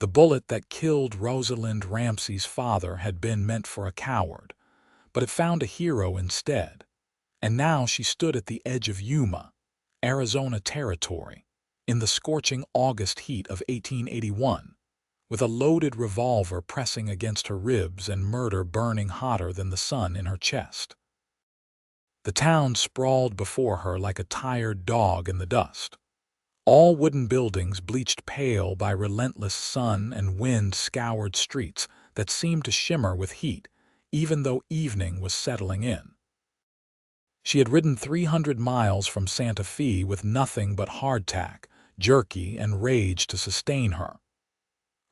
The bullet that killed Rosalind Ramsey's father had been meant for a coward, but it found a hero instead. And now she stood at the edge of Yuma, Arizona territory, in the scorching August heat of 1881, with a loaded revolver pressing against her ribs and murder burning hotter than the sun in her chest. The town sprawled before her like a tired dog in the dust. All wooden buildings bleached pale by relentless sun and wind-scoured streets that seemed to shimmer with heat, even though evening was settling in. She had ridden 300 miles from Santa Fe with nothing but hardtack, jerky, and rage to sustain her.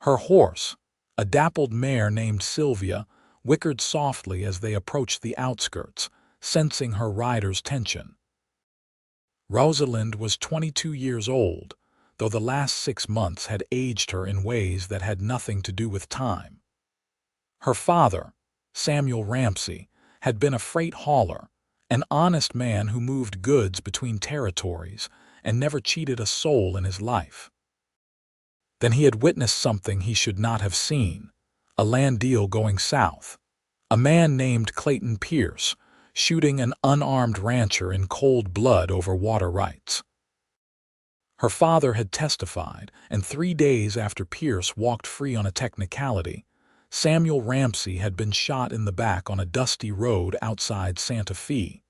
Her horse, a dappled mare named Sylvia, whickered softly as they approached the outskirts, sensing her rider's tension. Rosalind was 22 years old, though the last 6 months had aged her in ways that had nothing to do with time. Her father, Samuel Ramsey, had been a freight hauler, an honest man who moved goods between territories and never cheated a soul in his life. Then he had witnessed something he should not have seen, a land deal going south. A man named Clayton Pierce, shooting an unarmed rancher in cold blood over water rights. Her father had testified, and 3 days after Pierce walked free on a technicality, Samuel Ramsey had been shot in the back on a dusty road outside Santa Fe.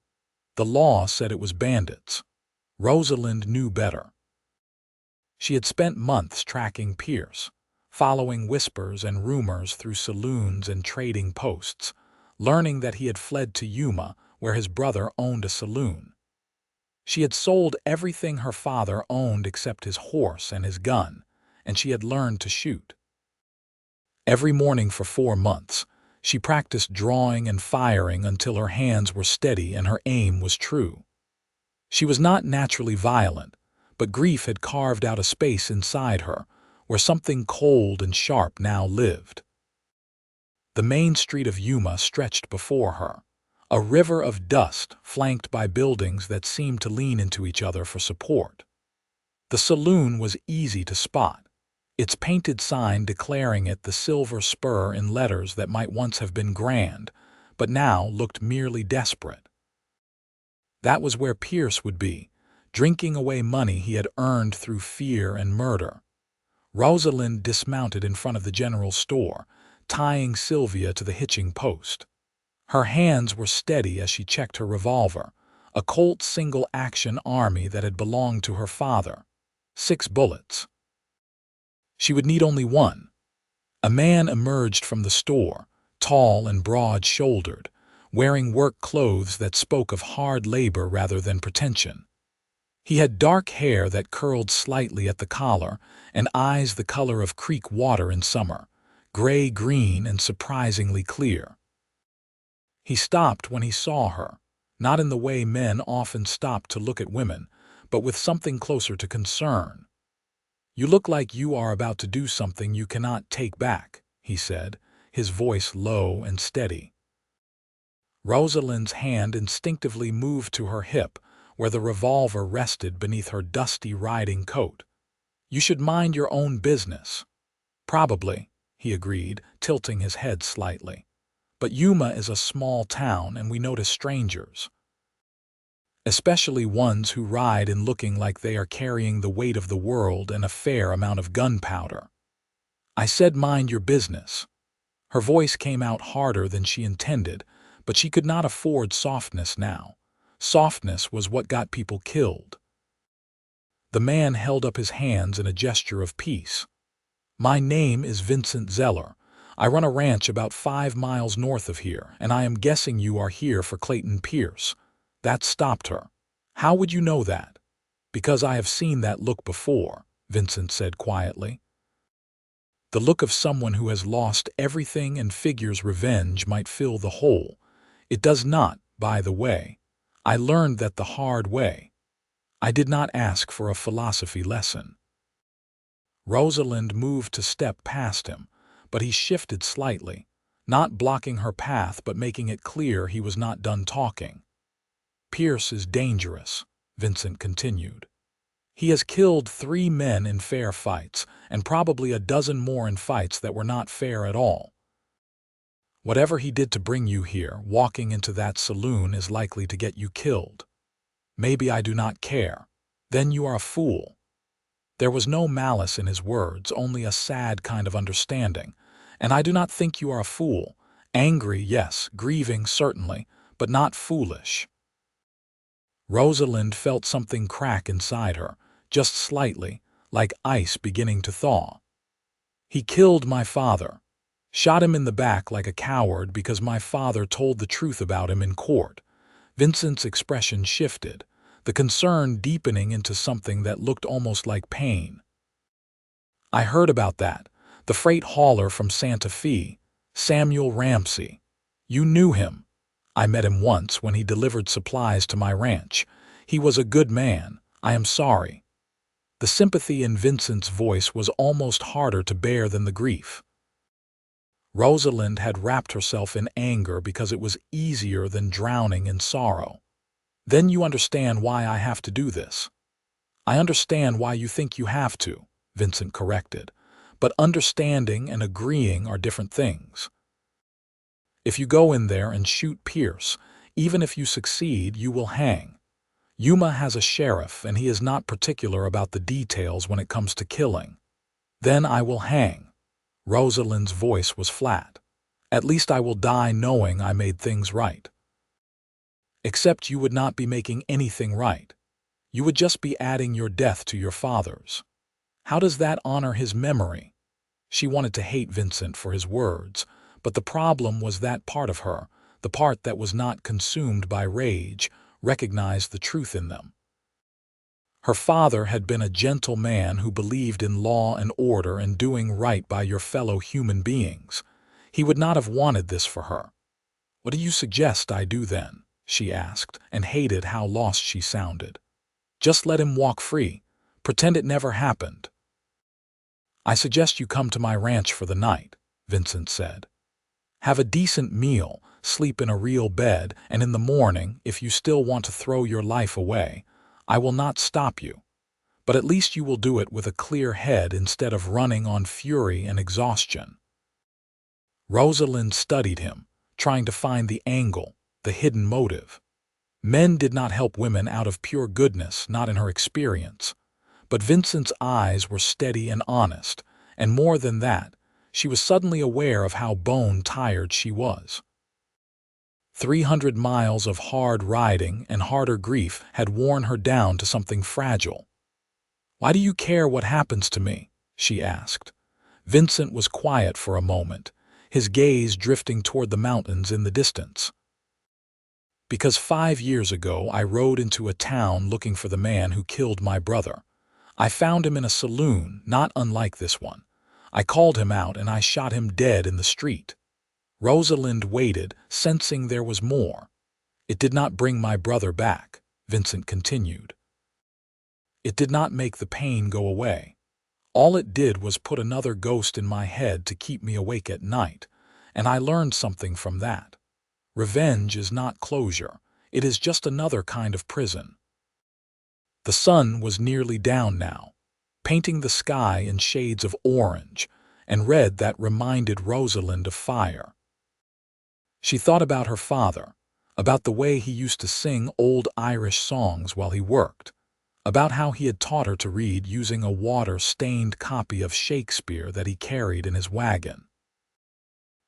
The law said it was bandits. Rosalind knew better. She had spent months tracking Pierce, following whispers and rumors through saloons and trading posts, learning that he had fled to Yuma, where his brother owned a saloon. She had sold everything her father owned except his horse and his gun, and she had learned to shoot. Every morning for 4 months, she practiced drawing and firing until her hands were steady and her aim was true. She was not naturally violent, but grief had carved out a space inside her where something cold and sharp now lived. The main street of Yuma stretched before her, a river of dust flanked by buildings that seemed to lean into each other for support. The saloon was easy to spot, its painted sign declaring it the Silver Spur in letters that might once have been grand, but now looked merely desperate. That was where Pierce would be, drinking away money he had earned through fear and murder. Rosalind dismounted in front of the general store, tying Sylvia to the hitching post. Her hands were steady as she checked her revolver, a Colt single-action Army that had belonged to her father. 6 bullets. She would need only one. A man emerged from the store, tall and broad-shouldered, wearing work clothes that spoke of hard labor rather than pretension. He had dark hair that curled slightly at the collar and eyes the color of creek water in summer, gray-green and surprisingly clear. He stopped when he saw her, not in the way men often stop to look at women, but with something closer to concern. "You look like you are about to do something you cannot take back," he said, his voice low and steady. Rosalind's hand instinctively moved to her hip, where the revolver rested beneath her dusty riding coat. "You should mind your own business." "Probably," he agreed, tilting his head slightly. "But Yuma is a small town and we notice strangers. Especially ones who ride in looking like they are carrying the weight of the world and a fair amount of gunpowder." "I said mind your business." Her voice came out harder than she intended, but she could not afford softness now. Softness was what got people killed. The man held up his hands in a gesture of peace. "My name is Vincent Zeller. I run a ranch about 5 miles north of here, and I am guessing you are here for Clayton Pierce." That stopped her. "How would you know that?" "Because I have seen that look before," Vincent said quietly. The look of someone who has lost everything and figures revenge might fill the hole. It does not, by the way. I learned that the hard way. I did not ask for a philosophy lesson. Rosalind moved to step past him, but he shifted slightly, not blocking her path but making it clear he was not done talking. "Pierce is dangerous," Vincent continued. He has killed 3 men in fair fights, and probably a dozen more in fights that were not fair at all. Whatever he did to bring you here, walking into that saloon is likely to get you killed. Maybe I do not care. Then you are a fool." There was no malice in his words, only a sad kind of understanding. "And I do not think you are a fool. Angry, yes, grieving, certainly, but not foolish." Rosalind felt something crack inside her, just slightly, like ice beginning to thaw. "He killed my father. Shot him in the back like a coward because my father told the truth about him in court." Vincent's expression shifted, the concern deepening into something that looked almost like pain. "I heard about that. The freight hauler from Santa Fe, Samuel Ramsey. You knew him." "I met him once when he delivered supplies to my ranch. He was a good man. I am sorry." The sympathy in Vincent's voice was almost harder to bear than the grief. Rosalind had wrapped herself in anger because it was easier than drowning in sorrow. "Then you understand why I have to do this." "I understand why you think you have to," Vincent corrected, "but understanding and agreeing are different things. If you go in there and shoot Pierce, even if you succeed, you will hang. Yuma has a sheriff, and he is not particular about the details when it comes to killing. Then I will hang." Rosalind's voice was flat. "At least I will die knowing I made things right." "Except you would not be making anything right. You would just be adding your death to your father's. How does that honor his memory?" She wanted to hate Vincent for his words, but the problem was that part of her, the part that was not consumed by rage, recognized the truth in them. Her father had been a gentle man who believed in law and order and doing right by your fellow human beings. He would not have wanted this for her. "What do you suggest I do then?" she asked, and hated how lost she sounded. "Just let him walk free. Pretend it never happened." "I suggest you come to my ranch for the night," Vincent said. "Have a decent meal, sleep in a real bed, and in the morning, if you still want to throw your life away, I will not stop you. But at least you will do it with a clear head instead of running on fury and exhaustion." Rosalind studied him, trying to find the angle, the hidden motive. Men did not help women out of pure goodness, not in her experience. But Vincent's eyes were steady and honest, and more than that, she was suddenly aware of how bone-tired she was. 300 miles of hard riding and harder grief had worn her down to something fragile. "Why do you care what happens to me?" she asked. Vincent was quiet for a moment, his gaze drifting toward the mountains in the distance. "Because 5 years ago I rode into a town looking for the man who killed my brother. I found him in a saloon, not unlike this one. I called him out and I shot him dead in the street." Rosalind waited, sensing there was more. "It did not bring my brother back," Vincent continued. "It did not make the pain go away. All it did was put another ghost in my head to keep me awake at night, and I learned something from that. Revenge is not closure. It is just another kind of prison." The sun was nearly down now, painting the sky in shades of orange and red that reminded Rosalind of fire. She thought about her father, about the way he used to sing old Irish songs while he worked, about how he had taught her to read using a water-stained copy of Shakespeare that he carried in his wagon.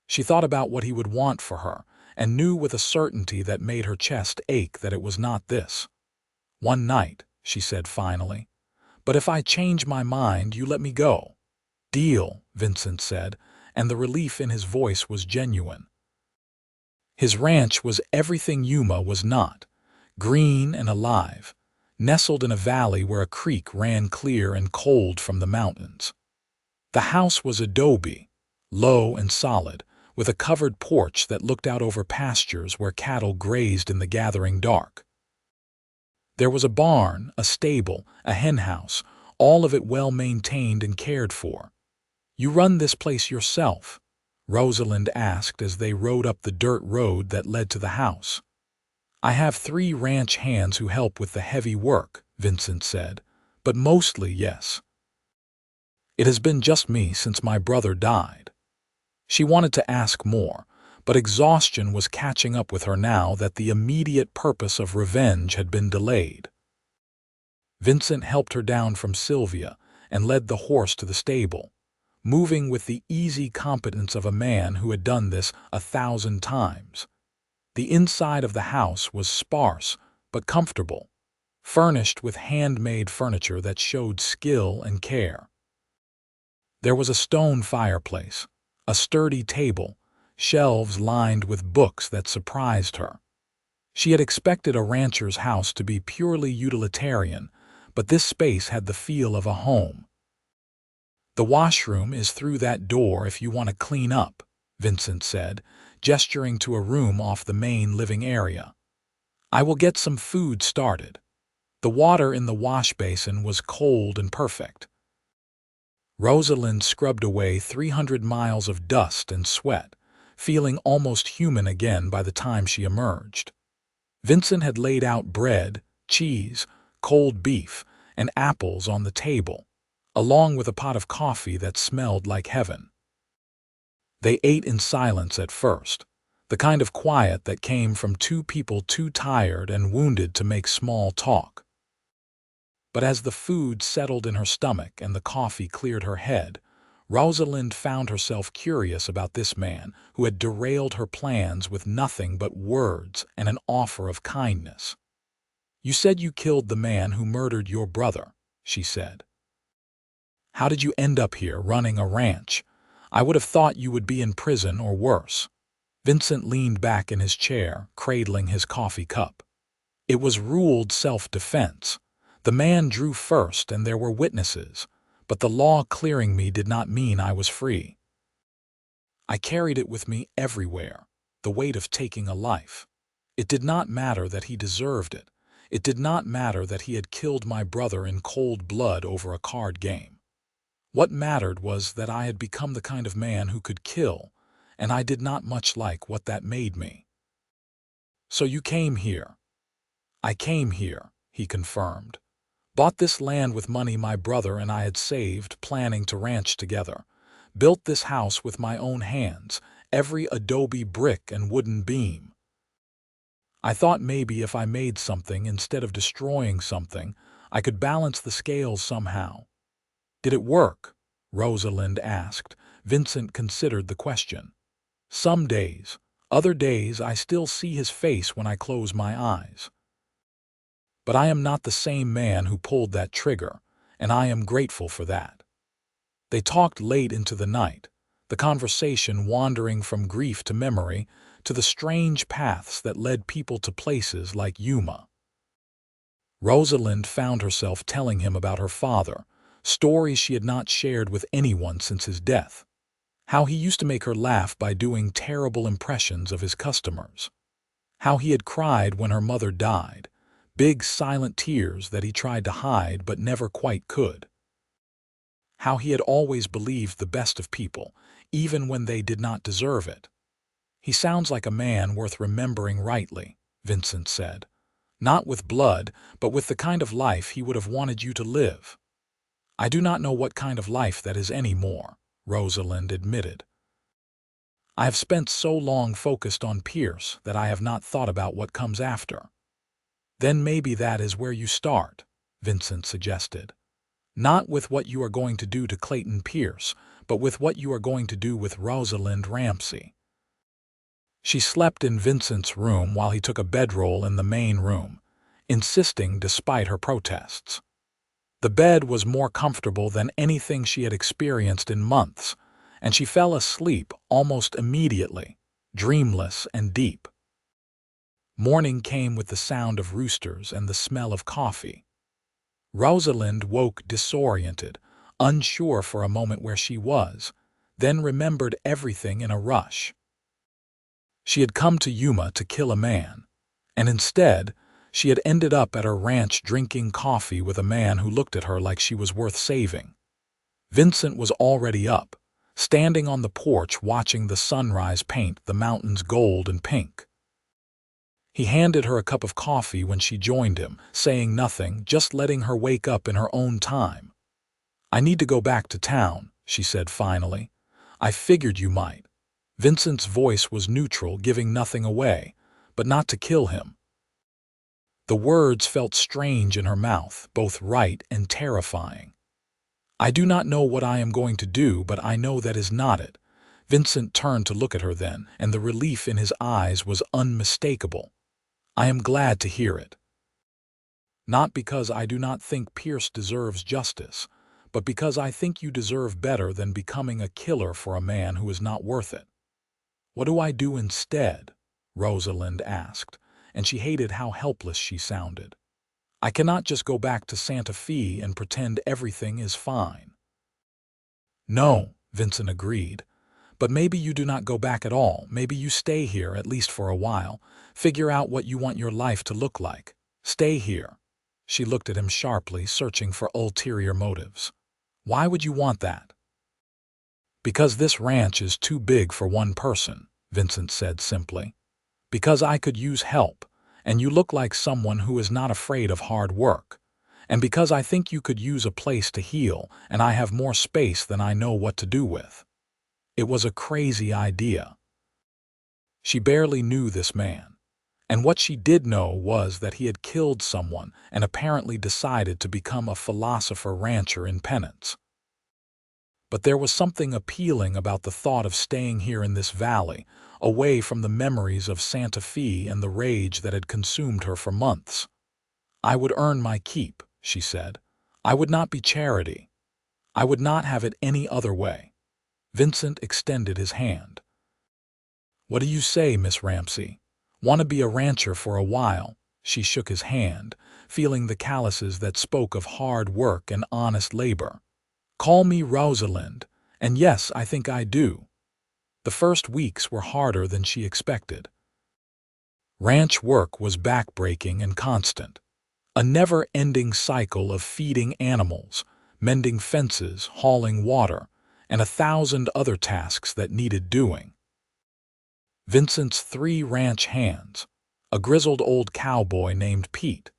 She thought about what he would want for her, and knew with a certainty that made her chest ache that it was not this. "One night," she said finally. "But if I change my mind, you let me go." "Deal," Vincent said, and the relief in his voice was genuine. His ranch was everything Yuma was not, green and alive, nestled in a valley where a creek ran clear and cold from the mountains. The house was adobe, low and solid, with a covered porch that looked out over pastures where cattle grazed in the gathering dark. There was a barn, a stable, a henhouse, all of it well maintained and cared for. "You run this place yourself?" Rosalind asked as they rode up the dirt road that led to the house. "I have 3 ranch hands who help with the heavy work," Vincent said, but mostly yes. It has been just me since my brother died. She wanted to ask more, but exhaustion was catching up with her now that the immediate purpose of revenge had been delayed. Vincent helped her down from Sylvia and led the horse to the stable, moving with the easy competence of a man who had done this 1,000 times. The inside of the house was sparse but comfortable, furnished with handmade furniture that showed skill and care. There was a stone fireplace, a sturdy table, shelves lined with books that surprised her. She had expected a rancher's house to be purely utilitarian, but this space had the feel of a home. "The washroom is through that door if you want to clean up," Vincent said, gesturing to a room off the main living area. "I will get some food started." The water in the wash basin was cold and perfect. Rosalind scrubbed away 300 miles of dust and sweat, feeling almost human again by the time she emerged. Vincent had laid out bread, cheese, cold beef, and apples on the table, along with a pot of coffee that smelled like heaven. They ate in silence at first, the kind of quiet that came from two people too tired and wounded to make small talk. But as the food settled in her stomach and the coffee cleared her head, Rosalind found herself curious about this man who had derailed her plans with nothing but words and an offer of kindness. "You said you killed the man who murdered your brother," she said. "How did you end up here running a ranch? I would have thought you would be in prison or worse." Vincent leaned back in his chair, cradling his coffee cup. "It was ruled self-defense. The man drew first and there were witnesses, but the law clearing me did not mean I was free. I carried it with me everywhere, the weight of taking a life. It did not matter that he deserved it. It did not matter that he had killed my brother in cold blood over a card game. What mattered was that I had become the kind of man who could kill, and I did not much like what that made me." "So you came here?" "I came here," he confirmed. "Bought this land with money my brother and I had saved, planning to ranch together. Built this house with my own hands, every adobe brick and wooden beam. I thought maybe if I made something instead of destroying something, I could balance the scales somehow." "Did it work?" Rosalind asked. Vincent considered the question. "Some days. Other days I still see his face when I close my eyes. But I am not the same man who pulled that trigger, and I am grateful for that." They talked late into the night, the conversation wandering from grief to memory to the strange paths that led people to places like Yuma. Rosalind found herself telling him about her father, stories she had not shared with anyone since his death. How he used to make her laugh by doing terrible impressions of his customers. How he had cried when her mother died, big silent tears that he tried to hide but never quite could. How he had always believed the best of people, even when they did not deserve it. "He sounds like a man worth remembering rightly," Vincent said. "Not with blood, but with the kind of life he would have wanted you to live." "I do not know what kind of life that is anymore," Rosalind admitted. "I have spent so long focused on Pierce that I have not thought about what comes after." "Then maybe that is where you start," Vincent suggested. "Not with what you are going to do to Clayton Pierce, but with what you are going to do with Rosalind Ramsey." She slept in Vincent's room while he took a bedroll in the main room, insisting despite her protests. The bed was more comfortable than anything she had experienced in months, and she fell asleep almost immediately, dreamless and deep. Morning came with the sound of roosters and the smell of coffee. Rosalind woke disoriented, unsure for a moment where she was, then remembered everything in a rush. She had come to Yuma to kill a man, and instead, she had ended up at her ranch drinking coffee with a man who looked at her like she was worth saving. Vincent was already up, standing on the porch watching the sunrise paint the mountains gold and pink. He handed her a cup of coffee when she joined him, saying nothing, just letting her wake up in her own time. "I need to go back to town," she said finally. "I figured you might." Vincent's voice was neutral, giving nothing away, but not to kill him. The words felt strange in her mouth, both right and terrifying. "I do not know what I am going to do, but I know that is not it." Vincent turned to look at her then, and the relief in his eyes was unmistakable. "I am glad to hear it. Not because I do not think Pierce deserves justice, but because I think you deserve better than becoming a killer for a man who is not worth it." "What do I do instead?" Rosalind asked, and she hated how helpless she sounded. "I cannot just go back to Santa Fe and pretend everything is fine." "No," Vincent agreed. "But maybe you do not go back at all. Maybe you stay here, at least for a while. Figure out what you want your life to look like. Stay here." She looked at him sharply, searching for ulterior motives. "Why would you want that?" "Because this ranch is too big for one person," Vincent said simply. "Because I could use help, and you look like someone who is not afraid of hard work. And because I think you could use a place to heal, and I have more space than I know what to do with." It was a crazy idea. She barely knew this man, and what she did know was that he had killed someone and apparently decided to become a philosopher rancher in penance. But there was something appealing about the thought of staying here in this valley, away from the memories of Santa Fe and the rage that had consumed her for months. "I would earn my keep," she said. "I would not be charity. I would not have it any other way." Vincent extended his hand. "What do you say, Miss Ramsey? Want to be a rancher for a while?" She shook his hand, feeling the calluses that spoke of hard work and honest labor. "Call me Rosalind, and yes, I think I do." The first weeks were harder than she expected. Ranch work was backbreaking and constant. A never-ending cycle of feeding animals, mending fences, hauling water, and 1,000 other tasks that needed doing. Vincent's 3 ranch hands, a grizzled old cowboy named Pete,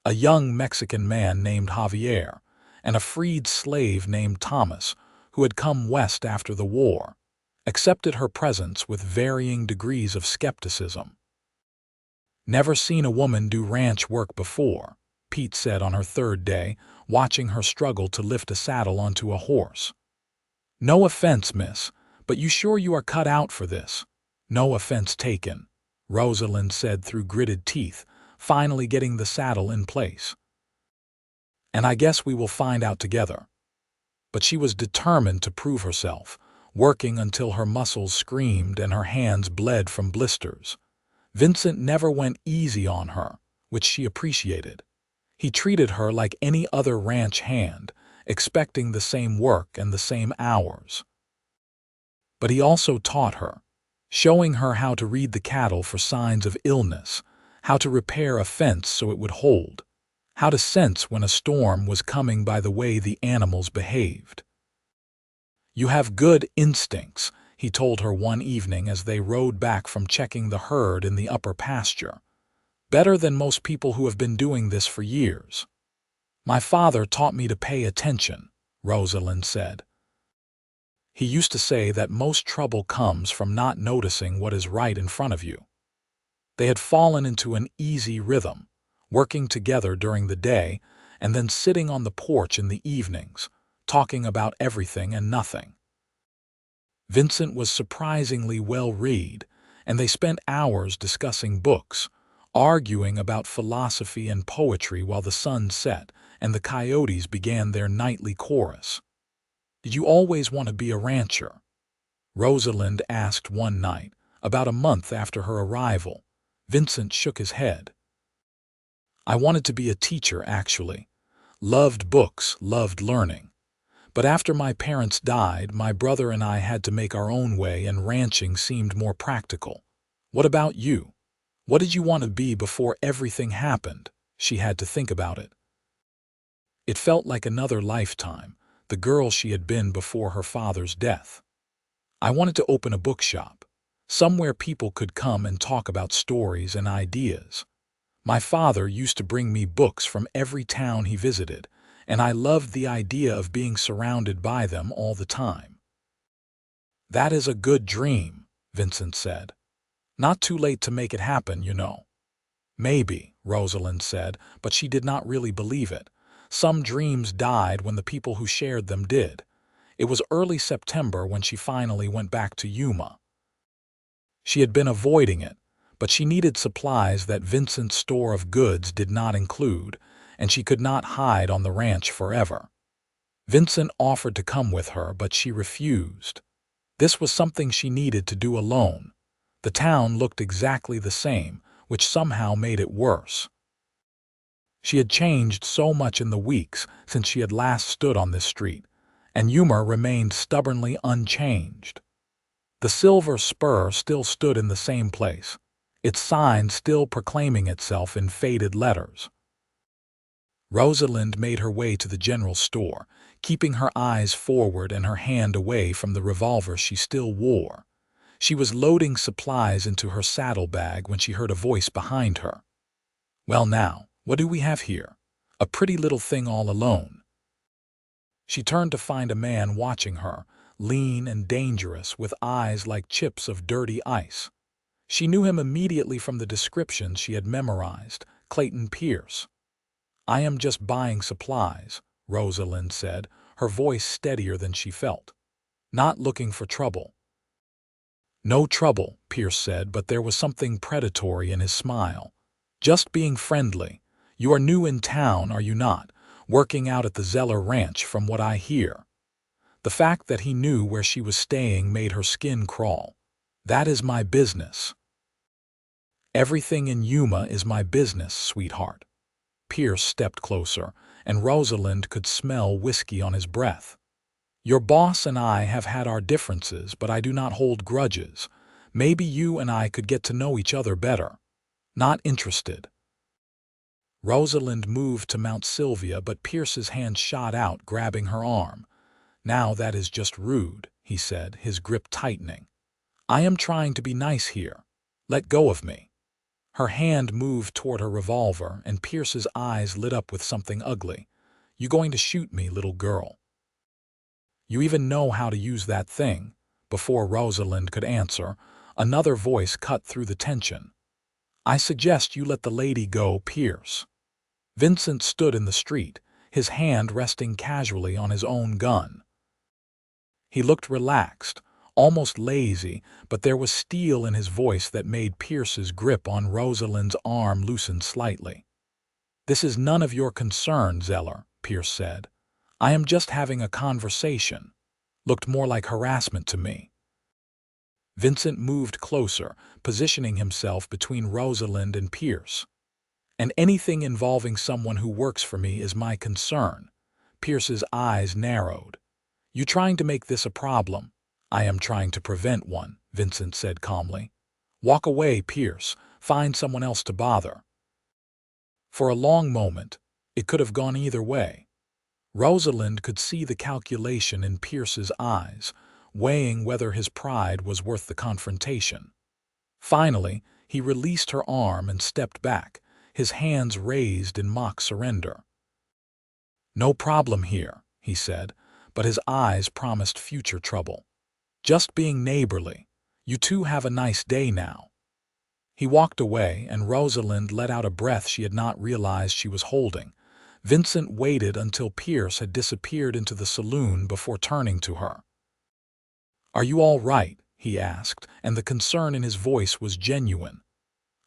a young Mexican man named Javier, and a freed slave named Thomas, who had come west after the war, accepted her presence with varying degrees of skepticism. "Never seen a woman do ranch work before," Pete said on her 3rd day, watching her struggle to lift a saddle onto a horse. "No offense, miss, but you sure you are cut out for this?" "No offense taken," Rosalind said through gritted teeth, finally getting the saddle in place. "And I guess we will find out together." But she was determined to prove herself, working until her muscles screamed and her hands bled from blisters. Vincent never went easy on her, which she appreciated. He treated her like any other ranch hand, expecting the same work and the same hours. But he also taught her, showing her how to read the cattle for signs of illness, how to repair a fence so it would hold, how to sense when a storm was coming by the way the animals behaved. "You have good instincts," he told her one evening as they rode back from checking the herd in the upper pasture. "Better than most people who have been doing this for years." "My father taught me to pay attention," Rosalind said. "He used to say that most trouble comes from not noticing what is right in front of you." They had fallen into an easy rhythm, working together during the day and then sitting on the porch in the evenings, talking about everything and nothing. Vincent was surprisingly well-read, and they spent hours discussing books, arguing about philosophy and poetry while the sun set and the coyotes began their nightly chorus. "Did you always want to be a rancher?" Rosalind asked one night, about a month after her arrival. Vincent shook his head. "I wanted to be a teacher, actually. Loved books, loved learning. But after my parents died, my brother and I had to make our own way, and ranching seemed more practical." "What about you? What did you want to be before everything happened?" She had to think about it. It felt like another lifetime, the girl she had been before her father's death. "I wanted to open a bookshop. somewhere people could come and talk about stories and ideas. My father used to bring me books from every town he visited, and I loved the idea of being surrounded by them all the time. That is a good dream, Vincent said. Not too late to make it happen, you know. Maybe, Rosalind said, but she did not really believe it. Some dreams died when the people who shared them did. It was early September when she finally went back to Yuma. She had been avoiding it, but she needed supplies that Vincent's store of goods did not include, and she could not hide on the ranch forever. Vincent offered to come with her, but she refused. This was something she needed to do alone. The town looked exactly the same, which somehow made it worse. She had changed so much in the weeks since she had last stood on this street, and Yuma remained stubbornly unchanged. The silver spur still stood in the same place, its sign still proclaiming itself in faded letters. Rosalind made her way to the general store, keeping her eyes forward and her hand away from the revolver she still wore. She was loading supplies into her saddlebag when she heard a voice behind her. "Well now, what do we have here? A pretty little thing all alone." She turned to find a man watching her, lean and dangerous, with eyes like chips of dirty ice. She knew him immediately from the description she had memorized, Clayton Pierce. "I am just buying supplies," Rosalind said, her voice steadier than she felt. "Not looking for trouble." "No trouble," Pierce said, but there was something predatory in his smile. "Just being friendly. You are new in town, are you not? Working out at the Zeller ranch, from what I hear." The fact that he knew where she was staying made her skin crawl. "That is my business." "Everything in Yuma is my business, sweetheart." Pierce stepped closer, and Rosalind could smell whiskey on his breath. "Your boss and I have had our differences, but I do not hold grudges. Maybe you and I could get to know each other better." "Not interested." Rosalind moved to Mount Sylvia, but Pierce's hand shot out, grabbing her arm. "Now that is just rude," he said, his grip tightening. "I am trying to be nice here. Let go of me." Her hand moved toward her revolver, and Pierce's eyes lit up with something ugly. "You going to shoot me, little girl?" "You even know how to use that thing?" Before Rosalind could answer, another voice cut through the tension. "I suggest you let the lady go, Pierce." Vincent stood in the street, his hand resting casually on his own gun. He looked relaxed, almost lazy, but there was steel in his voice that made Pierce's grip on Rosalind's arm loosen slightly. "This is none of your concern, Zeller," Pierce said. "I am just having a conversation." Looked more like harassment to me. Vincent moved closer, positioning himself between Rosalind and Pierce. "And anything involving someone who works for me is my concern." Pierce's eyes narrowed. "You trying to make this a problem?" "I am trying to prevent one," Vincent said calmly. "Walk away, Pierce. Find someone else to bother." For a long moment, it could have gone either way. Rosalind could see the calculation in Pierce's eyes, weighing whether his pride was worth the confrontation. Finally, he released her arm and stepped back, his hands raised in mock surrender. "No problem here," he said, but his eyes promised future trouble. "Just being neighborly. You two have a nice day now." He walked away, and Rosalind let out a breath she had not realized she was holding. Vincent waited until Pierce had disappeared into the saloon before turning to her. "Are you all right?" he asked, and the concern in his voice was genuine.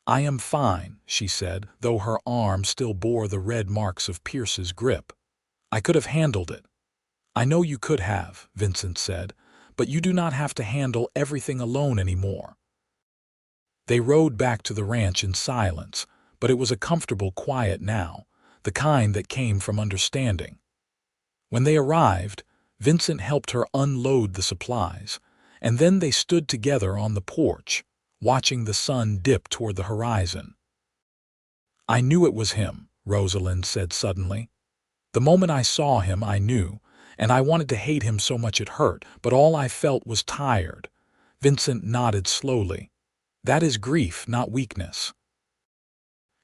"I am fine," she said, though her arm still bore the red marks of Pierce's grip. "I could have handled it." "I know you could have," Vincent said, "but you do not have to handle everything alone anymore." They rode back to the ranch in silence, but it was a comfortable quiet now, the kind that came from understanding. When they arrived, Vincent helped her unload the supplies, and then they stood together on the porch, watching the sun dip toward the horizon. "I knew it was him," Rosalind said suddenly. "The moment I saw him, I knew, and I wanted to hate him so much it hurt, but all I felt was tired. Vincent nodded slowly. That is grief, not weakness.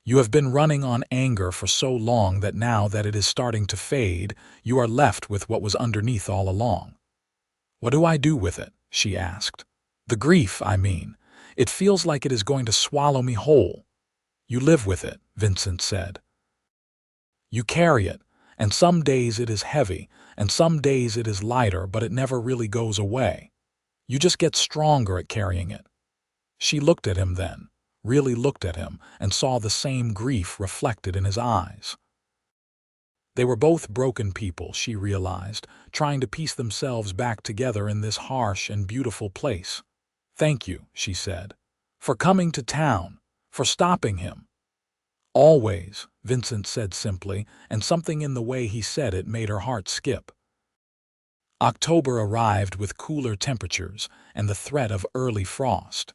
You have been running on anger for so long that now that it is starting to fade, you are left with what was underneath all along. What do I do with it? She asked. The grief, I mean. It feels like it is going to swallow me whole. You live with it, Vincent said. You carry it, and some days it is heavy, and some days it is lighter, but it never really goes away. You just get stronger at carrying it. She looked at him then, really looked at him, and saw the same grief reflected in his eyes. They were both broken people, she realized, trying to piece themselves back together in this harsh and beautiful place. Thank you, she said, for coming to town, for stopping him. Always, Vincent said simply, and something in the way he said it made her heart skip. October arrived with cooler temperatures and the threat of early frost.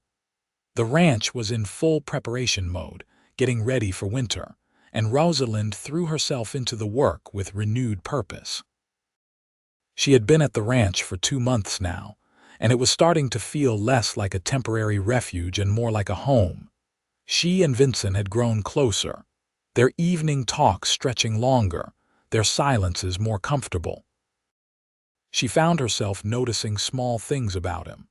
The ranch was in full preparation mode, getting ready for winter, and Rosalind threw herself into the work with renewed purpose. She had been at the ranch for 2 months now, and it was starting to feel less like a temporary refuge and more like a home. She and Vincent had grown closer, their evening talks stretching longer, their silences more comfortable. She found herself noticing small things about him.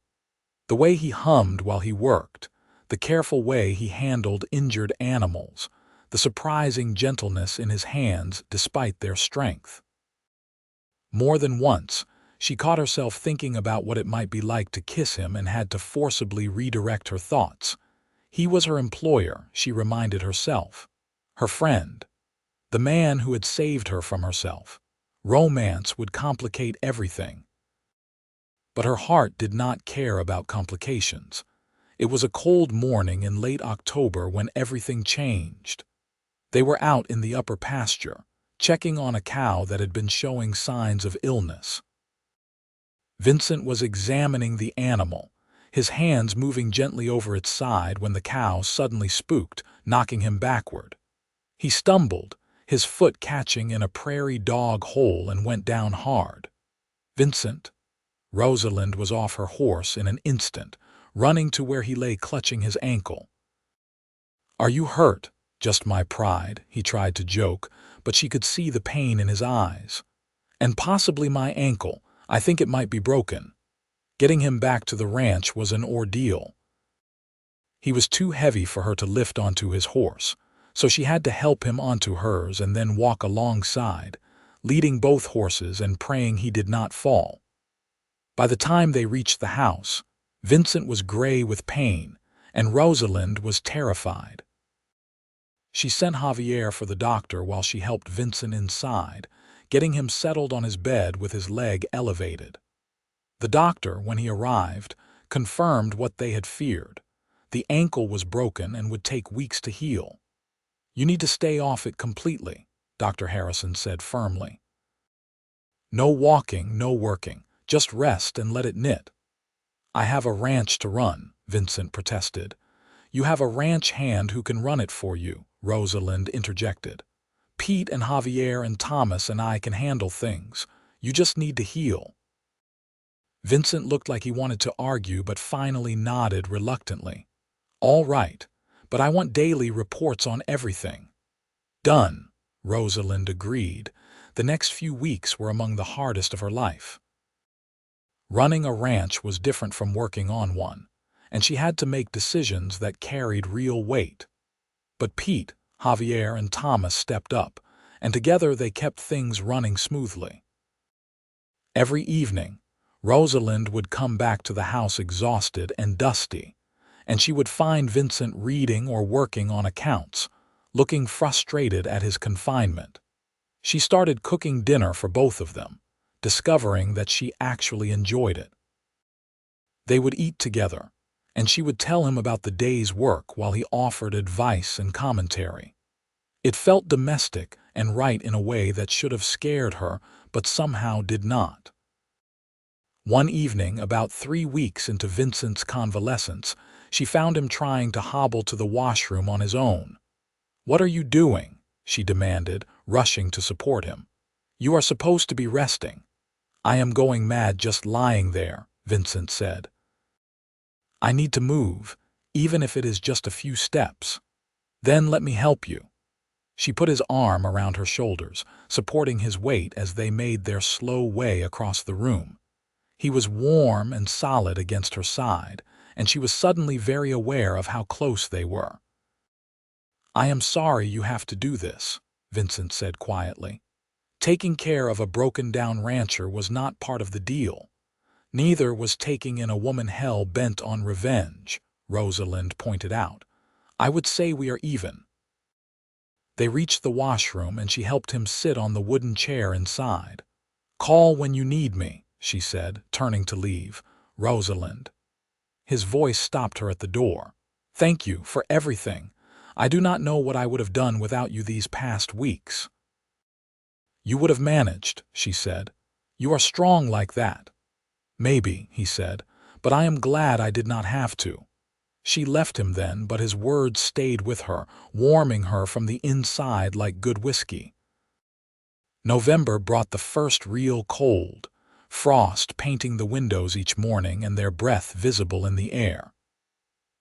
The way he hummed while he worked, the careful way he handled injured animals, the surprising gentleness in his hands despite their strength. More than once, she caught herself thinking about what it might be like to kiss him and had to forcibly redirect her thoughts. He was her employer, she reminded herself, her friend, the man who had saved her from herself. Romance would complicate everything. But her heart did not care about complications. It was a cold morning in late October when everything changed. They were out in the upper pasture, checking on a cow that had been showing signs of illness. Vincent was examining the animal, his hands moving gently over its side when the cow suddenly spooked, knocking him backward. He stumbled, his foot catching in a prairie dog hole, and went down hard. Vincent? Rosalind was off her horse in an instant, running to where he lay clutching his ankle. Are you hurt? Just my pride, he tried to joke, but she could see the pain in his eyes. And possibly my ankle. I think it might be broken. Getting him back to the ranch was an ordeal. He was too heavy for her to lift onto his horse, so she had to help him onto hers and then walk alongside, leading both horses and praying he did not fall. By the time they reached the house, Vincent was gray with pain, and Rosalind was terrified. She sent Javier for the doctor while she helped Vincent inside, getting him settled on his bed with his leg elevated. The doctor, when he arrived, confirmed what they had feared. The ankle was broken and would take weeks to heal. You need to stay off it completely, Dr. Harrison said firmly. No walking, no working, just rest and let it knit. I have a ranch to run, Vincent protested. You have a ranch hand who can run it for you, Rosalind interjected. Pete and Javier and Thomas and I can handle things. You just need to heal. Vincent looked like he wanted to argue but finally nodded reluctantly. All right, but I want daily reports on everything. Done, Rosalind agreed. The next few weeks were among the hardest of her life. Running a ranch was different from working on one, and she had to make decisions that carried real weight. But Pete, Javier, and Thomas stepped up, and together they kept things running smoothly. Every evening, Rosalind would come back to the house exhausted and dusty, and she would find Vincent reading or working on accounts, looking frustrated at his confinement. She started cooking dinner for both of them, discovering that she actually enjoyed it. They would eat together, and she would tell him about the day's work while he offered advice and commentary. It felt domestic and right in a way that should have scared her, but somehow did not. One evening, about 3 weeks into Vincent's convalescence, she found him trying to hobble to the washroom on his own. "What are you doing?" she demanded, rushing to support him. "You are supposed to be resting." "I am going mad just lying there," Vincent said. I need to move, even if it is just a few steps. Then let me help you." She put his arm around her shoulders, supporting his weight as they made their slow way across the room. He was warm and solid against her side, and she was suddenly very aware of how close they were. "I am sorry you have to do this," Vincent said quietly. Taking care of a broken-down rancher was not part of the deal. Neither was taking in a woman hell-bent on revenge, Rosalind pointed out. "I would say we are even." They reached the washroom and she helped him sit on the wooden chair inside. "Call when you need me," she said, turning to leave. "Rosalind." His voice stopped her at the door. "Thank you for everything. I do not know what I would have done without you these past weeks." "You would have managed," she said. "You are strong like that." "Maybe," he said, "but I am glad I did not have to." She left him then, but his words stayed with her, warming her from the inside like good whiskey. November brought the first real cold, frost painting the windows each morning and their breath visible in the air.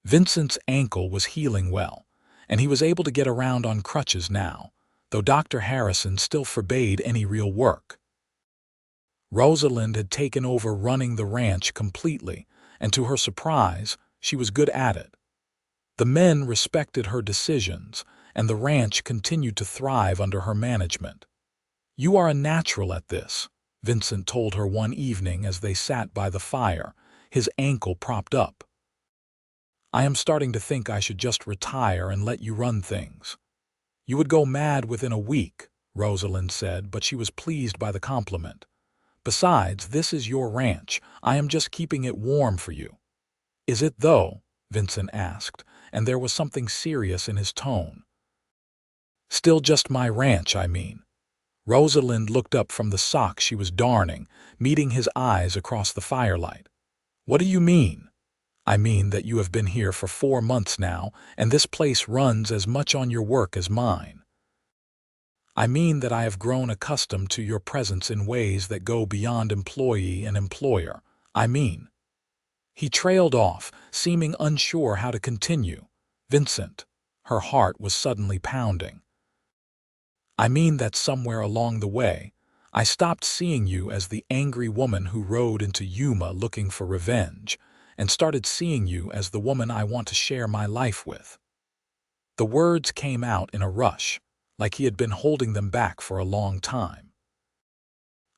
Vincent's ankle was healing well, and he was able to get around on crutches now, though Dr. Harrison still forbade any real work. Rosalind had taken over running the ranch completely, and to her surprise, she was good at it. The men respected her decisions, and the ranch continued to thrive under her management. "You are a natural at this," Vincent told her one evening as they sat by the fire, his ankle propped up. "I am starting to think I should just retire and let you run things." "You would go mad within a week," Rosalind said, but she was pleased by the compliment. "Besides, this is your ranch. I am just keeping it warm for you." "Is it though?" Vincent asked, and there was something serious in his tone. "Still just my ranch, I mean." Rosalind looked up from the sock she was darning, meeting his eyes across the firelight. "What do you mean?" "I mean that you have been here for 4 months now, and this place runs as much on your work as mine. I mean that I have grown accustomed to your presence in ways that go beyond employee and employer. I mean—" He trailed off, seeming unsure how to continue. "Vincent," her heart was suddenly pounding. "I mean that somewhere along the way, I stopped seeing you as the angry woman who rode into Yuma looking for revenge, and started seeing you as the woman I want to share my life with." The words came out in a rush, like he had been holding them back for a long time.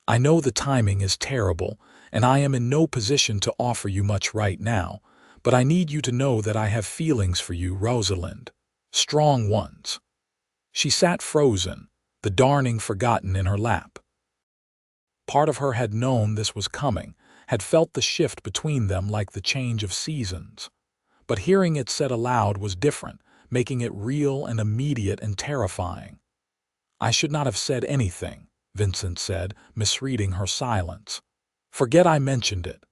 "I know the timing is terrible, and I am in no position to offer you much right now, but I need you to know that I have feelings for you, Rosalind. Strong ones." She sat frozen, the darning forgotten in her lap. Part of her had known this was coming, had felt the shift between them like the change of seasons. But hearing it said aloud was different, making it real and immediate and terrifying. "I should not have said anything," Vincent said, misreading her silence. "Forget I mentioned it.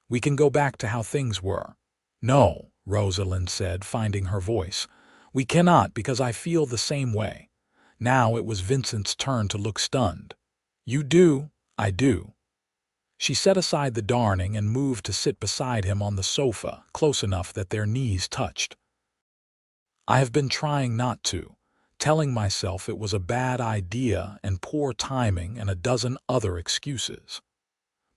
We can go back to how things were." "No," Rosalind said, finding her voice. "We cannot, because I feel the same way." Now it was Vincent's turn to look stunned. "You do, I do." She set aside the darning and moved to sit beside him on the sofa, close enough that their knees touched. "I have been trying not to, telling myself it was a bad idea and poor timing and a dozen other excuses.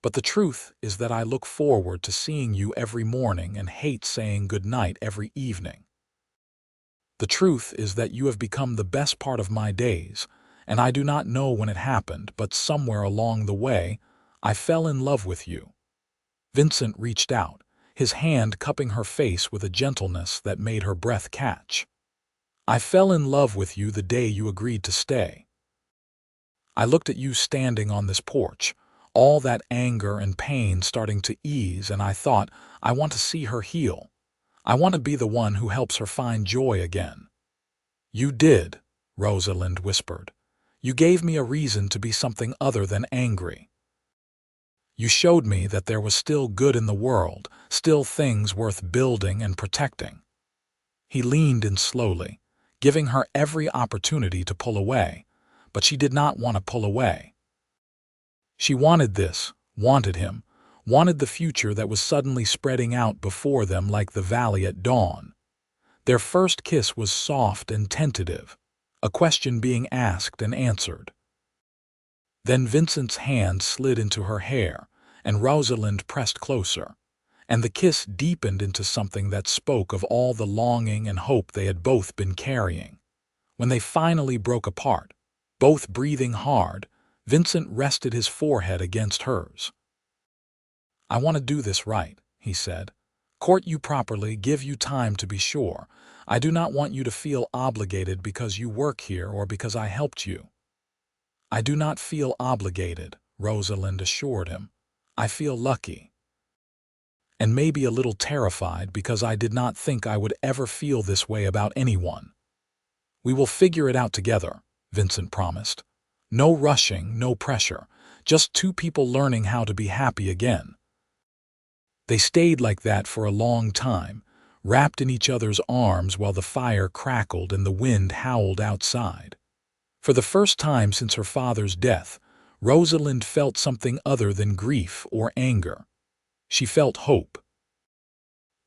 But the truth is that I look forward to seeing you every morning and hate saying goodnight every evening. The truth is that you have become the best part of my days, and I do not know when it happened, but somewhere along the way, I fell in love with you." Vincent reached out, his hand cupping her face with a gentleness that made her breath catch. "I fell in love with you the day you agreed to stay. I looked at you standing on this porch, all that anger and pain starting to ease, and I thought, I want to see her heal. I want to be the one who helps her find joy again." "You did," Rosalind whispered. "You gave me a reason to be something other than angry. You showed me that there was still good in the world, still things worth building and protecting." He leaned in slowly, giving her every opportunity to pull away, but she did not want to pull away. She wanted this, wanted him, wanted the future that was suddenly spreading out before them like the valley at dawn. Their first kiss was soft and tentative, a question being asked and answered. Then Vincent's hand slid into her hair, and Rosalind pressed closer, and the kiss deepened into something that spoke of all the longing and hope they had both been carrying. When they finally broke apart, both breathing hard, Vincent rested his forehead against hers. "I want to do this right," he said. "Court you properly, give you time to be sure. I do not want you to feel obligated because you work here or because I helped you." "I do not feel obligated," Rosalind assured him. "I feel lucky. And maybe a little terrified because I did not think I would ever feel this way about anyone." "We will figure it out together," Vincent promised. "No rushing, no pressure, just two people learning how to be happy again." They stayed like that for a long time, wrapped in each other's arms while the fire crackled and the wind howled outside. For the first time since her father's death, Rosalind felt something other than grief or anger. She felt hope.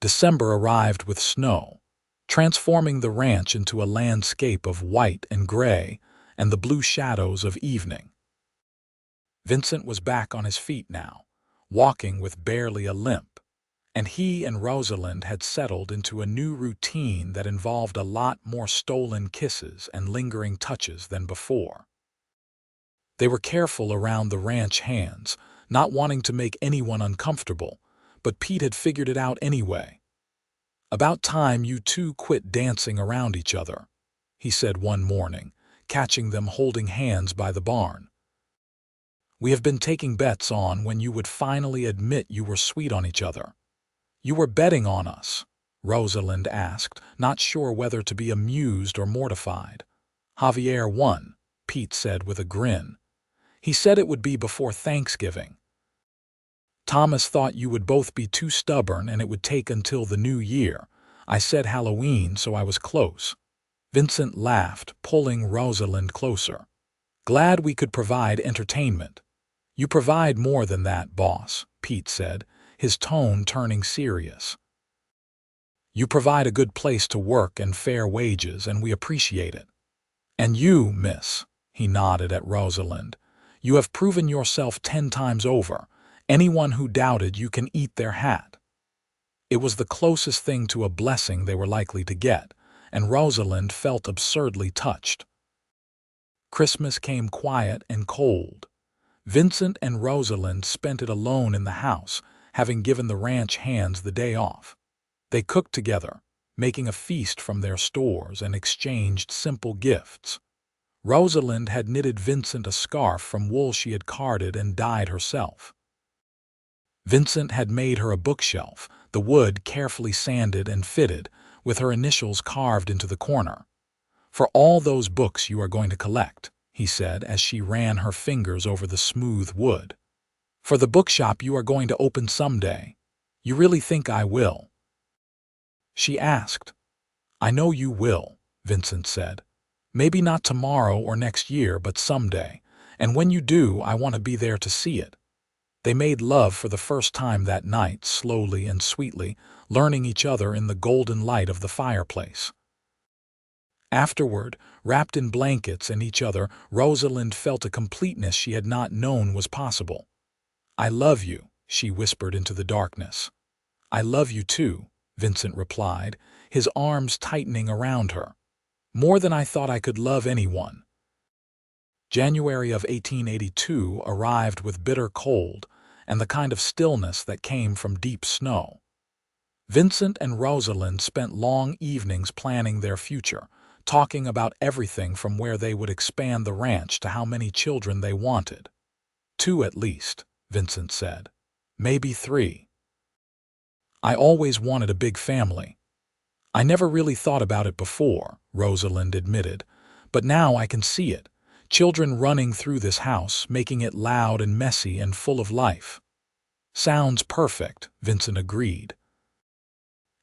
December arrived with snow, transforming the ranch into a landscape of white and gray and the blue shadows of evening. Vincent was back on his feet now, walking with barely a limp, and he and Rosalind had settled into a new routine that involved a lot more stolen kisses and lingering touches than before. They were careful around the ranch hands, not wanting to make anyone uncomfortable, but Pete had figured it out anyway. "About time you two quit dancing around each other," he said one morning, catching them holding hands by the barn. "We have been taking bets on when you would finally admit you were sweet on each other." "You were betting on us?" Rosalind asked, not sure whether to be amused or mortified. "Javier won," Pete said with a grin. "He said it would be before Thanksgiving. Thomas thought you would both be too stubborn and it would take until the new year. I said Halloween, so I was close." Vincent laughed, pulling Rosalind closer. "Glad we could provide entertainment." "You provide more than that, boss," Pete said, his tone turning serious. "You provide a good place to work and fair wages, and we appreciate it. And you, miss," he nodded at Rosalind, "you have proven yourself 10 times over. Anyone who doubted you can eat their hat." It was the closest thing to a blessing they were likely to get, and Rosalind felt absurdly touched. Christmas came quiet and cold. Vincent and Rosalind spent it alone in the house, having given the ranch hands the day off. They cooked together, making a feast from their stores, and exchanged simple gifts. Rosalind had knitted Vincent a scarf from wool she had carded and dyed herself. Vincent had made her a bookshelf, the wood carefully sanded and fitted, with her initials carved into the corner. "For all those books you are going to collect," he said as she ran her fingers over the smooth wood. "For the bookshop you are going to open someday. You really think I will?" she asked. "I know you will," Vincent said. "Maybe not tomorrow or next year, but someday. And when you do, I want to be there to see it." They made love for the first time that night, slowly and sweetly, learning each other in the golden light of the fireplace. Afterward, wrapped in blankets and each other, Rosalind felt a completeness she had not known was possible. "I love you," she whispered into the darkness. "I love you too," Vincent replied, his arms tightening around her. "More than I thought I could love anyone." January of 1882 arrived with bitter cold and the kind of stillness that came from deep snow. Vincent and Rosalind spent long evenings planning their future, talking about everything from where they would expand the ranch to how many children they wanted. 2 at least, Vincent said. "Maybe 3. I always wanted a big family." "I never really thought about it before," Rosalind admitted, "but now I can see it. Children running through this house, making it loud and messy and full of life." "Sounds perfect," Vincent agreed.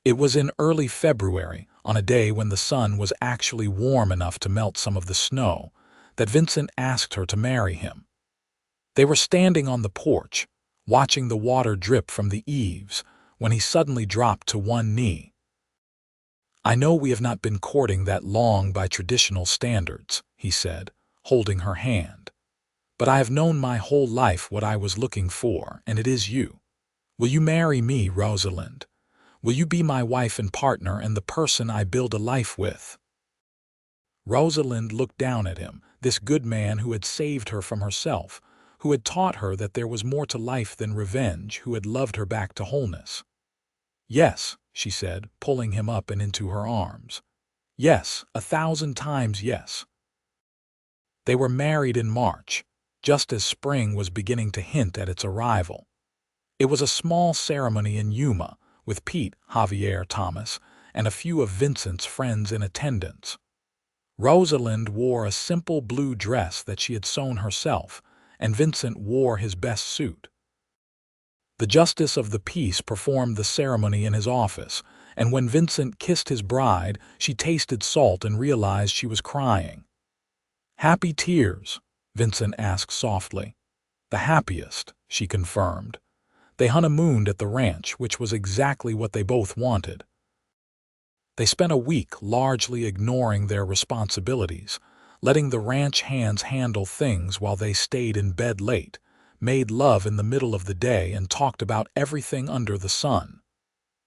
It was in early February, on a day when the sun was actually warm enough to melt some of the snow, that Vincent asked her to marry him. They were standing on the porch, watching the water drip from the eaves, when he suddenly dropped to one knee. "I know we have not been courting that long by traditional standards," he said, holding her hand. "But I have known my whole life what I was looking for, and it is you. Will you marry me, Rosalind? Will you be my wife and partner and the person I build a life with?" Rosalind looked down at him, this good man who had saved her from herself, who had taught her that there was more to life than revenge, who had loved her back to wholeness. "Yes," she said, pulling him up and into her arms. "Yes, 1,000 times yes." They were married in March, just as spring was beginning to hint at its arrival. It was a small ceremony in Yuma, with Pete, Javier, Thomas, and a few of Vincent's friends in attendance. Rosalind wore a simple blue dress that she had sewn herself, and Vincent wore his best suit. The justice of the peace performed the ceremony in his office, and when Vincent kissed his bride, she tasted salt and realized she was crying. "Happy tears?" Vincent asked softly. "The happiest," she confirmed. They honeymooned at the ranch, which was exactly what they both wanted. They spent a week largely ignoring their responsibilities, letting the ranch hands handle things while they stayed in bed late, made love in the middle of the day, and talked about everything under the sun.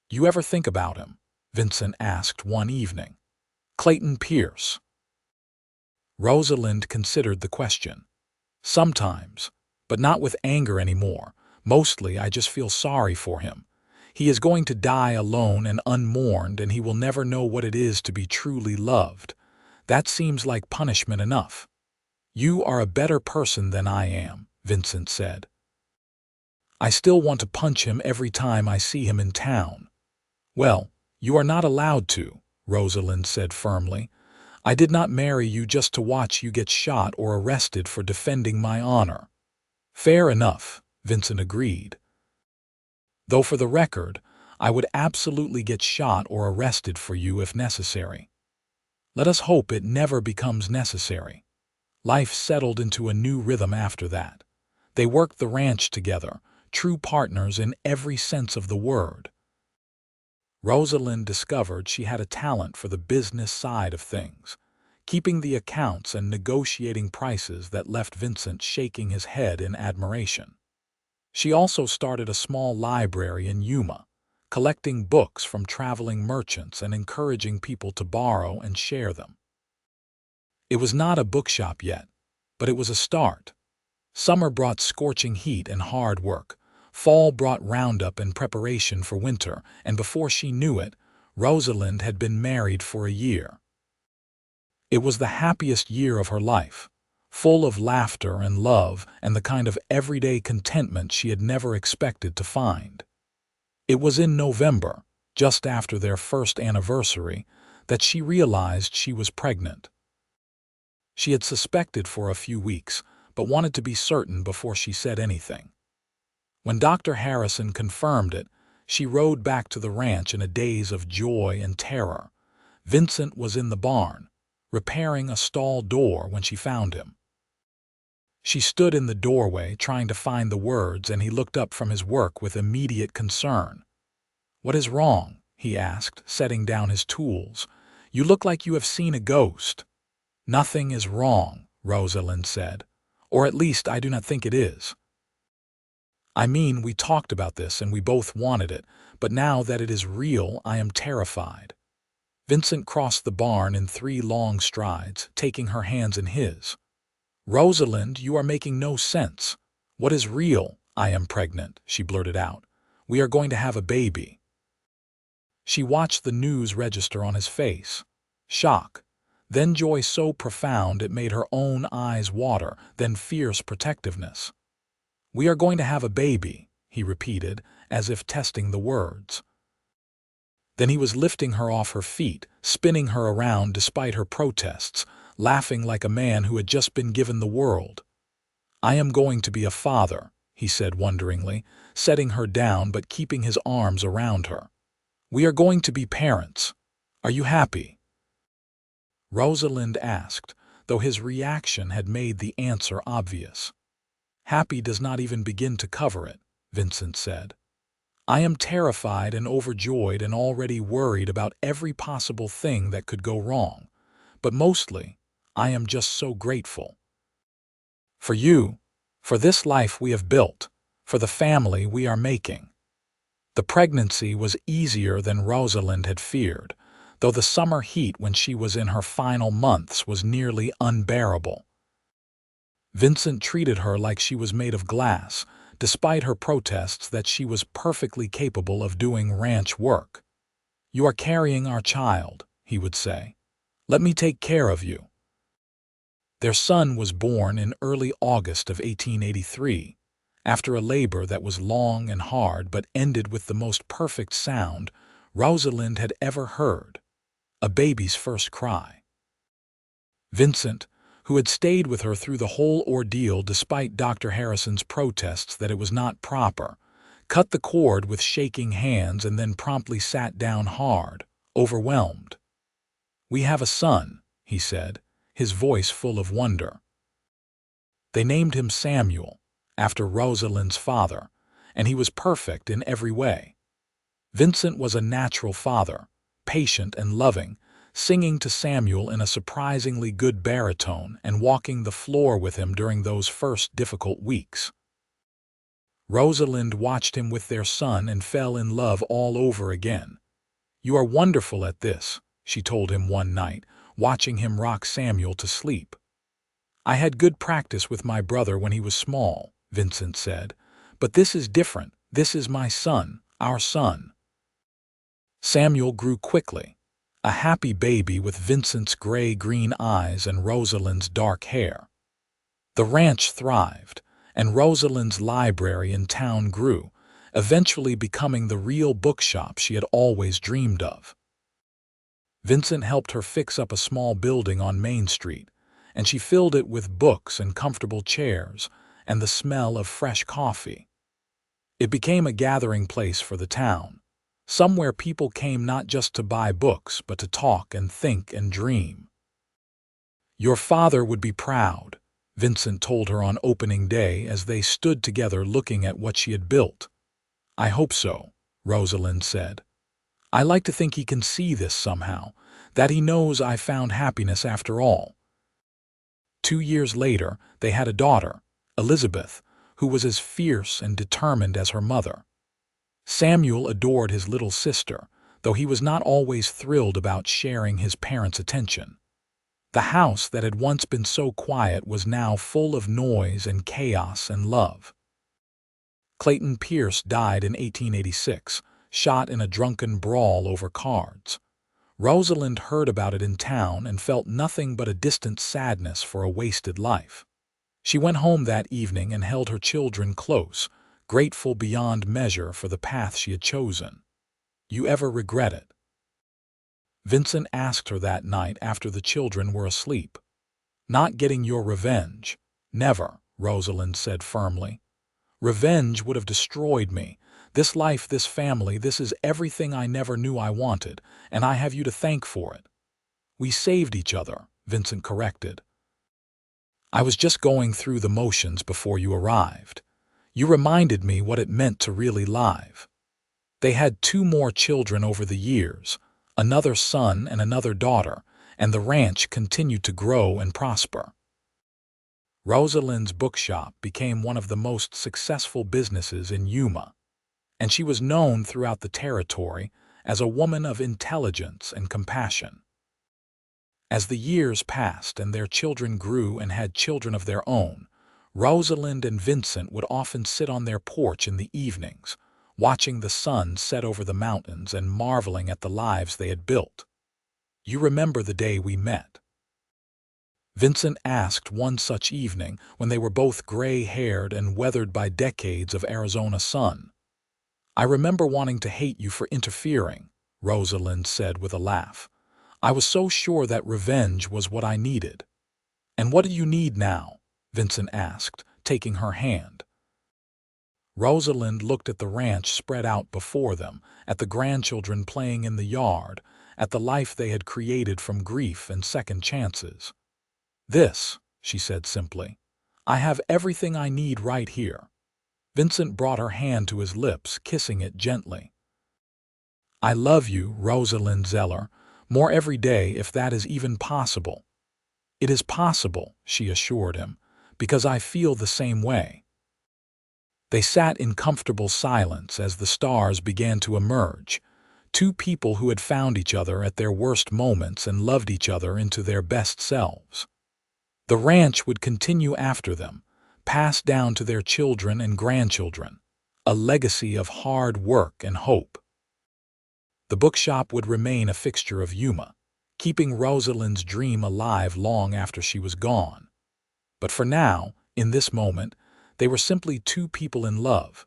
"You ever think about him?" Vincent asked one evening. "Clayton Pierce." Rosalind considered the question. "Sometimes, but not with anger anymore. Mostly I just feel sorry for him. He is going to die alone and unmourned, and he will never know what it is to be truly loved. That seems like punishment enough." "You are a better person than I am," Vincent said. "I still want to punch him every time I see him in town." "Well, you are not allowed to," Rosalind said firmly. "I did not marry you just to watch you get shot or arrested for defending my honor." "Fair enough," Vincent agreed. "Though for the record, I would absolutely get shot or arrested for you if necessary." Let us hope it never becomes necessary. Life settled into a new rhythm after that. They worked the ranch together, true partners in every sense of the word. Rosalind discovered she had a talent for the business side of things, keeping the accounts and negotiating prices that left Vincent shaking his head in admiration. She also started a small library in Yuma, collecting books from traveling merchants and encouraging people to borrow and share them. It was not a bookshop yet, but it was a start. Summer brought scorching heat and hard work. Fall brought roundup and preparation for winter, and before she knew it, Rosalind had been married for a year. It was the happiest year of her life, full of laughter and love and the kind of everyday contentment she had never expected to find. It was in November, just after their first anniversary, that she realized she was pregnant. She had suspected for a few weeks, but wanted to be certain before she said anything. When Dr. Harrison confirmed it, she rode back to the ranch in a daze of joy and terror. Vincent was in the barn, repairing a stall door when she found him. She stood in the doorway trying to find the words, and he looked up from his work with immediate concern. "What is wrong?" he asked, setting down his tools. "You look like you have seen a ghost." "Nothing is wrong," Rosalind said. "Or at least I do not think it is. I mean, we talked about this and we both wanted it, but now that it is real, I am terrified." Vincent crossed the barn in 3 long strides, taking her hands in his. "Rosalind, you are making no sense. What is real? I am pregnant," she blurted out. "We are going to have a baby." She watched the news register on his face. Shock, then joy so profound it made her own eyes water, then fierce protectiveness. "We are going to have a baby," he repeated, as if testing the words. Then he was lifting her off her feet, spinning her around despite her protests, laughing like a man who had just been given the world. "I am going to be a father," he said wonderingly, setting her down but keeping his arms around her. "We are going to be parents. Are you happy?" Rosalind asked, though his reaction had made the answer obvious. Happy does not even begin to cover it. Vincent said. "I am terrified and overjoyed and already worried about every possible thing that could go wrong. But mostly, I am just so grateful. For you, for this life we have built, for the family we are making." The pregnancy was easier than Rosalind had feared, though the summer heat when she was in her final months was nearly unbearable. Vincent treated her like she was made of glass, despite her protests that she was perfectly capable of doing ranch work. "You are carrying our child," he would say. "Let me take care of you." Their son was born in early August of 1883, after a labor that was long and hard but ended with the most perfect sound Rosalind had ever heard, a baby's first cry. Vincent, who had stayed with her through the whole ordeal despite Dr. Harrison's protests that it was not proper, cut the cord with shaking hands and then promptly sat down hard, overwhelmed. "We have a son," he said, his voice full of wonder. They named him Samuel, after Rosalind's father, and he was perfect in every way. Vincent was a natural father, patient and loving, singing to Samuel in a surprisingly good baritone and walking the floor with him during those first difficult weeks. Rosalind watched him with their son and fell in love all over again. "You are wonderful at this," she told him one night, watching him rock Samuel to sleep. "I had good practice with my brother when he was small," Vincent said, "but this is different. This is my son, our son." Samuel grew quickly, a happy baby with Vincent's gray-green eyes and Rosalind's dark hair. The ranch thrived, and Rosalind's library in town grew, eventually becoming the real bookshop she had always dreamed of. Vincent helped her fix up a small building on Main Street, and she filled it with books and comfortable chairs and the smell of fresh coffee. It became a gathering place for the town, somewhere people came not just to buy books but to talk and think and dream. "Your father would be proud," Vincent told her on opening day as they stood together looking at what she had built. "I hope so," Rosalind said. "I like to think he can see this somehow, that he knows I found happiness after all." 2 years later, they had a daughter, Elizabeth, who was as fierce and determined as her mother. Samuel adored his little sister, though he was not always thrilled about sharing his parents' attention. The house that had once been so quiet was now full of noise and chaos and love. Clayton Pierce died in 1886, shot in a drunken brawl over cards. Rosalind heard about it in town and felt nothing but a distant sadness for a wasted life. She went home that evening and held her children close, grateful beyond measure for the path she had chosen. "You ever regret it?" Vincent asked her that night after the children were asleep. "Not getting your revenge. Never," Rosalind said firmly. "Revenge would have destroyed me. This life, this family, this is everything I never knew I wanted, and I have you to thank for it." "We saved each other," Vincent corrected. "I was just going through the motions before you arrived. You reminded me what it meant to really live." They had 2 more children over the years, another son and another daughter, and the ranch continued to grow and prosper. Rosalind's bookshop became one of the most successful businesses in Yuma, and she was known throughout the territory as a woman of intelligence and compassion. As the years passed and their children grew and had children of their own, Rosalind and Vincent would often sit on their porch in the evenings, watching the sun set over the mountains and marveling at the lives they had built. "You remember the day we met?" Vincent asked one such evening when they were both gray-haired and weathered by decades of Arizona sun. "I remember wanting to hate you for interfering," Rosalind said with a laugh. "I was so sure that revenge was what I needed." "And what do you need now?" Vincent asked, taking her hand. Rosalind looked at the ranch spread out before them, at the grandchildren playing in the yard, at the life they had created from grief and second chances. "This," she said simply. "I have everything I need right here." Vincent brought her hand to his lips, kissing it gently. "I love you, Rosalind Zeller, more every day if that is even possible." "It is possible," she assured him, "because I feel the same way." They sat in comfortable silence as the stars began to emerge, two people who had found each other at their worst moments and loved each other into their best selves. The ranch would continue after them, passed down to their children and grandchildren, a legacy of hard work and hope. The bookshop would remain a fixture of Yuma, keeping Rosalind's dream alive long after she was gone. But for now, in this moment, they were simply two people in love,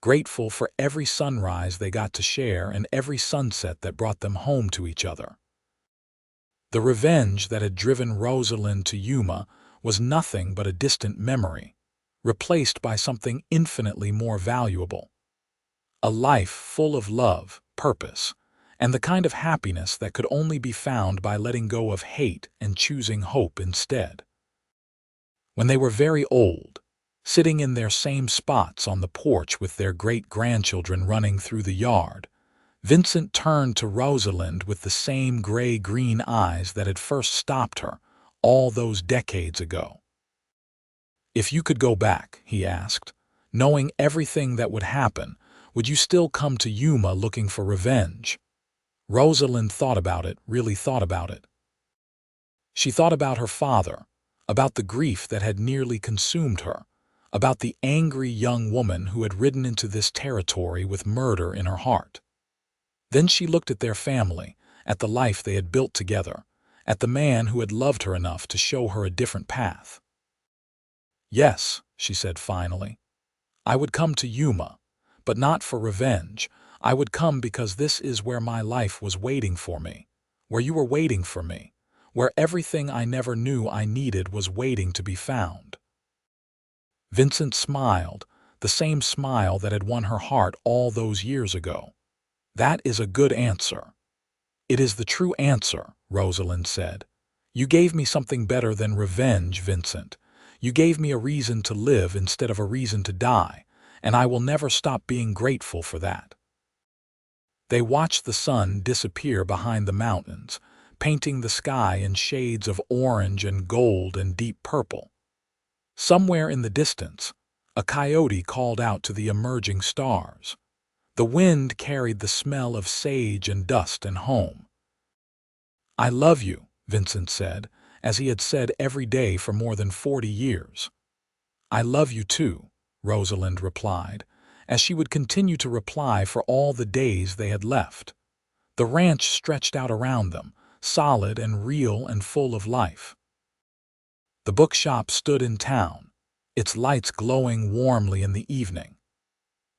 grateful for every sunrise they got to share and every sunset that brought them home to each other. The revenge that had driven Rosalind to Yuma was nothing but a distant memory, replaced by something infinitely more valuable. A life full of love, purpose, and the kind of happiness that could only be found by letting go of hate and choosing hope instead. When they were very old, sitting in their same spots on the porch with their great-grandchildren running through the yard, Vincent turned to Rosalind with the same gray-green eyes that had first stopped her all those decades ago. "If you could go back," he asked, "knowing everything that would happen, would you still come to Yuma looking for revenge?" Rosalind thought about it, really thought about it. She thought about her father, about the grief that had nearly consumed her, about the angry young woman who had ridden into this territory with murder in her heart. Then she looked at their family, at the life they had built together, at the man who had loved her enough to show her a different path. "Yes," she said finally, "I would come to Yuma, but not for revenge. I would come because this is where my life was waiting for me, where you were waiting for me, where everything I never knew I needed was waiting to be found." Vincent smiled, the same smile that had won her heart all those years ago. "That is a good answer." "It is the true answer," Rosalind said. "You gave me something better than revenge, Vincent. You gave me a reason to live instead of a reason to die, and I will never stop being grateful for that." They watched the sun disappear behind the mountains, painting the sky in shades of orange and gold and deep purple. Somewhere in the distance, a coyote called out to the emerging stars. The wind carried the smell of sage and dust and home. "I love you," Vincent said, as he had said every day for more than 40 years. "I love you too," Rosalind replied, as she would continue to reply for all the days they had left. The ranch stretched out around them, solid and real and full of life. The bookshop stood in town, its lights glowing warmly in the evening.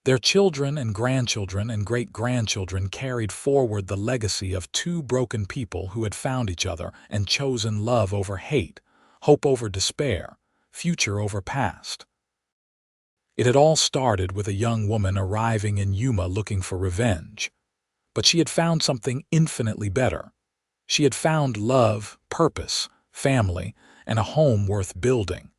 Their children and grandchildren and great-grandchildren carried forward the legacy of two broken people who had found each other and chosen love over hate, hope over despair, future over past. It had all started with a young woman arriving in Yuma looking for revenge. But she had found something infinitely better. She had found love, purpose, family, and a home worth building.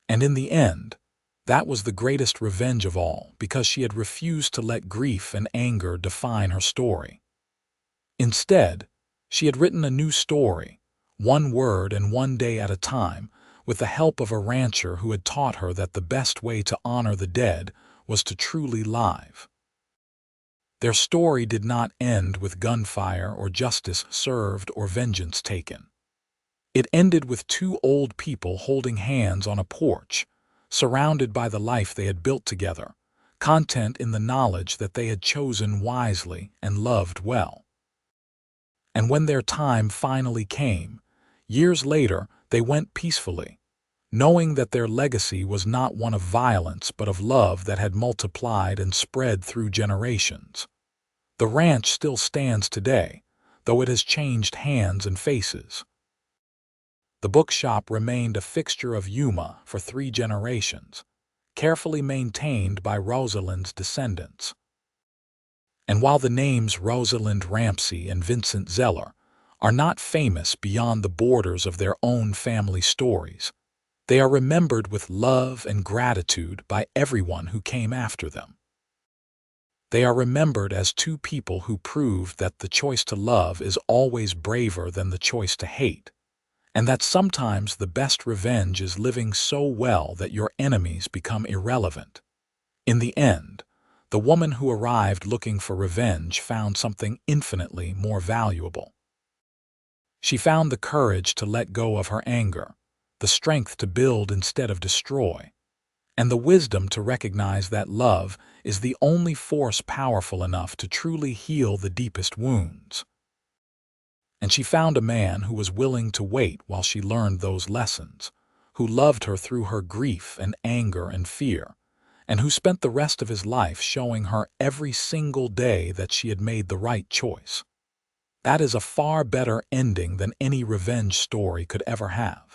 And in the end, that was the greatest revenge of all, because she had refused to let grief and anger define her story. Instead, she had written a new story, one word and one day at a time, with the help of a rancher who had taught her that the best way to honor the dead was to truly live. Their story did not end with gunfire or justice served or vengeance taken. It ended with two old people holding hands on a porch, surrounded by the life they had built together, content in the knowledge that they had chosen wisely and loved well. And when their time finally came, years later, they went peacefully, knowing that their legacy was not one of violence but of love that had multiplied and spread through generations. The ranch still stands today, though it has changed hands and faces. The bookshop remained a fixture of Yuma for 3 generations, carefully maintained by Rosalind's descendants. And while the names Rosalind Ramsey and Vincent Zeller are not famous beyond the borders of their own family stories, They are remembered with love and gratitude by everyone who came after them. They are remembered as two people who proved that the choice to love is always braver than the choice to hate, and that sometimes the best revenge is living so well that your enemies become irrelevant. In the end, the woman who arrived looking for revenge found something infinitely more valuable. She found the courage to let go of her anger, the strength to build instead of destroy, and the wisdom to recognize that love is the only force powerful enough to truly heal the deepest wounds. And she found a man who was willing to wait while she learned those lessons, who loved her through her grief and anger and fear, and who spent the rest of his life showing her every single day that she had made the right choice. That is a far better ending than any revenge story could ever have.